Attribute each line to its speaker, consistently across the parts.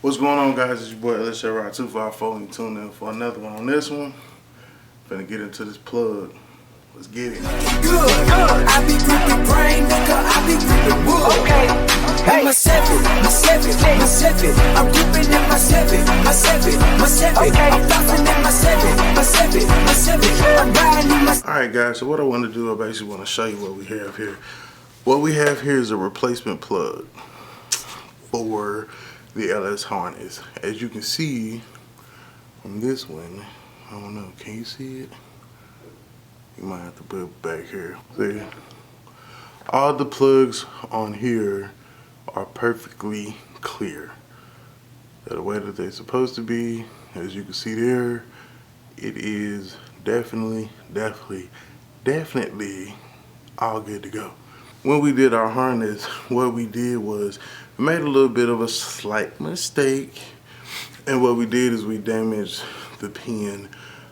Speaker 1: What's going on, guys? It's your boy LSR254 and you tuned in for another one. On this one, finna get into this plug. Let's get it.
Speaker 2: I be gripping brain, nigga. I be gripping wood. Okay. Hey, my seven. I'm gripping in my seven. Okay. I'm flossing in my seven. I'm riding in my.
Speaker 1: Alright, guys. So what I want to do, I basically want to show you what we have here. What we have here is a replacement plug for the LS harness. As you can see from this one, I don't know, can you see it? You might have to put it back here. See, all the plugs on here are perfectly clear. They're the way that they're supposed to be. As you can see there, it is definitely all good to go. When we did our harness, what we did was we made a little bit of a slight mistake, and what we did is we damaged the pin,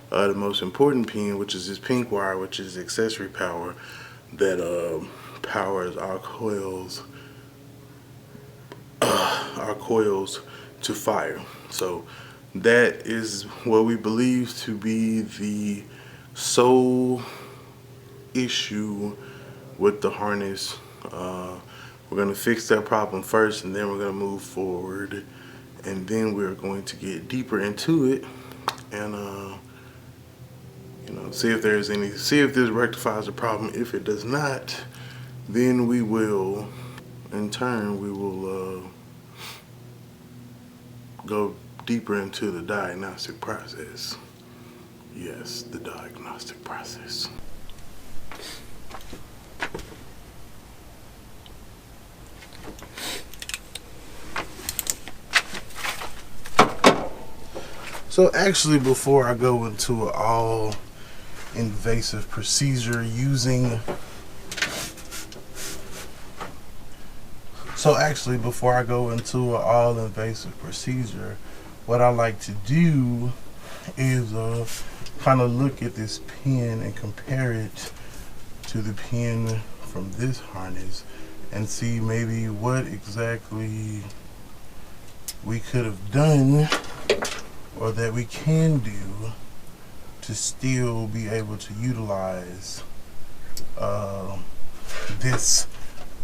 Speaker 1: the most important pin, which is this pink wire, which is accessory power that powers our coils to fire. So that is what we believe to be the sole issue with the harness. We're going to fix that problem first, and then we're going to move forward, and then we're going to get deeper into it and you know, see if this rectifies the problem. If it does not, then we will in turn go deeper into the diagnostic process. Yes, the diagnostic process. So actually, before I go into an all-invasive procedure what I like to do is kind of look at this pin and compare it to the pin from this harness and see maybe what exactly we could have done or that we can do to still be able to utilize this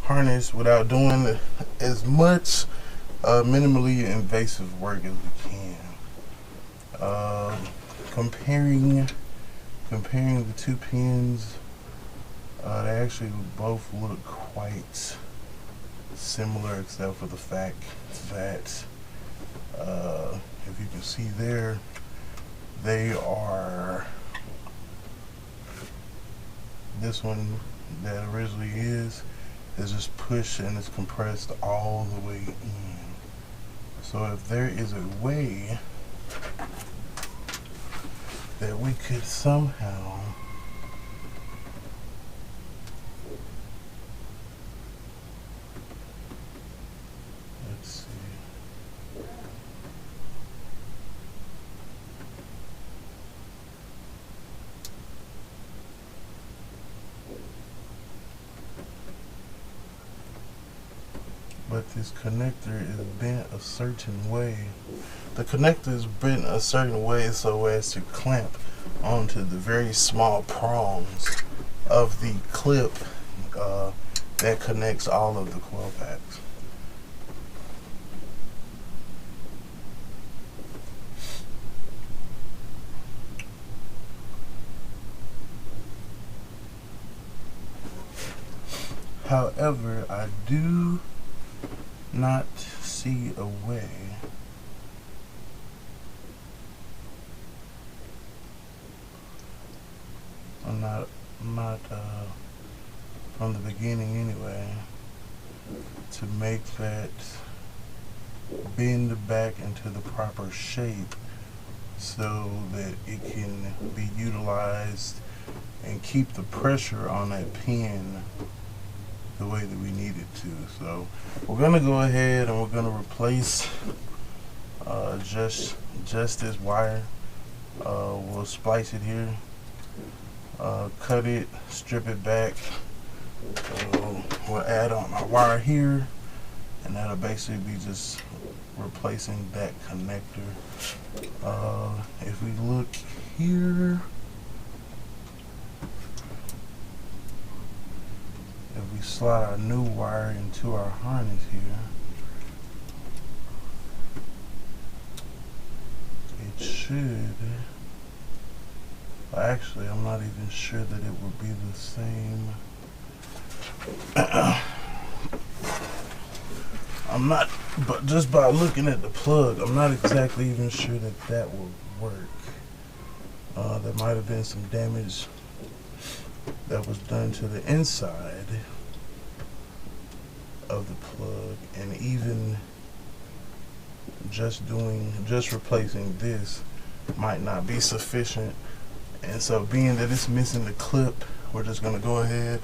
Speaker 1: harness without doing as much minimally invasive work as we can. Comparing the two pins, they actually both look quite similar, except for the fact that if you can see there, they are, this one that originally is just pushed and it's compressed all the way in. So if there is a way that we could somehow but this connector is bent a certain way. The connector is bent a certain way so as to clamp onto the very small prongs of the clip that connects all of the coil packs. However, I do not see a way not from the beginning anyway, to make that bend back into the proper shape so that it can be utilized and keep the pressure on that pin the way that we need it to. So we're gonna go ahead and we're gonna replace just this wire. We'll splice it here, cut it, strip it back. We'll add on our wire here, and that'll basically be just replacing that connector. If we look here, if we slide our new wire into our harness here, it should, actually I'm not even sure that it would be the same. I'm not, but just by looking at the plug, I'm not exactly even sure that that will work. There might have been some damage that was done to the inside of the plug, and even just replacing this might not be sufficient. And so, being that it's missing the clip, we're just gonna go ahead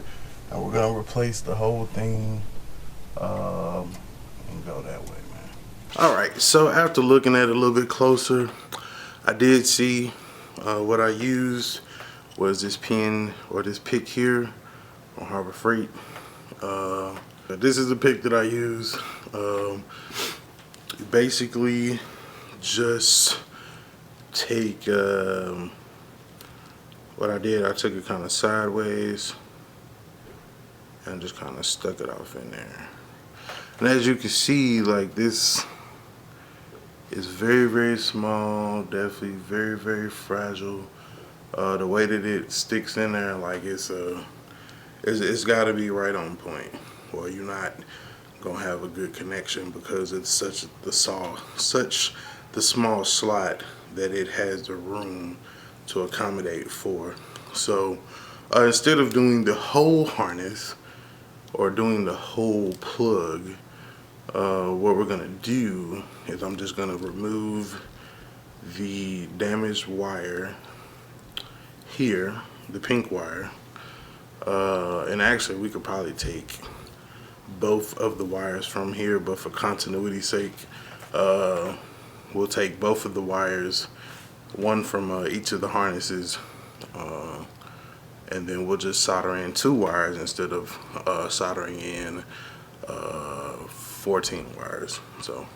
Speaker 1: and we're gonna replace the whole thing and go that way, man. All right, so after looking at it a little bit closer, I did see what I used was this pin or this pick here on Harbor Freight. This is the pick that I use. Basically, just take what I did. I took it kind of sideways and just kind of stuck it off in there. And as you can see, like, this is very, very small, definitely very, very fragile. The way that it sticks in there, like, it's got to be right on point, or you're not gonna have a good connection, because it's such the small slot that it has the room to accommodate for. So instead of doing the whole harness or doing the whole plug, what we're gonna do is I'm just gonna remove the damaged wire here, the pink wire, and actually we could probably take both of the wires from here, but for continuity's sake, we'll take both of the wires, one from each of the harnesses, and then we'll just solder in 2 wires instead of soldering in 14 wires. So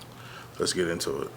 Speaker 1: let's get into it.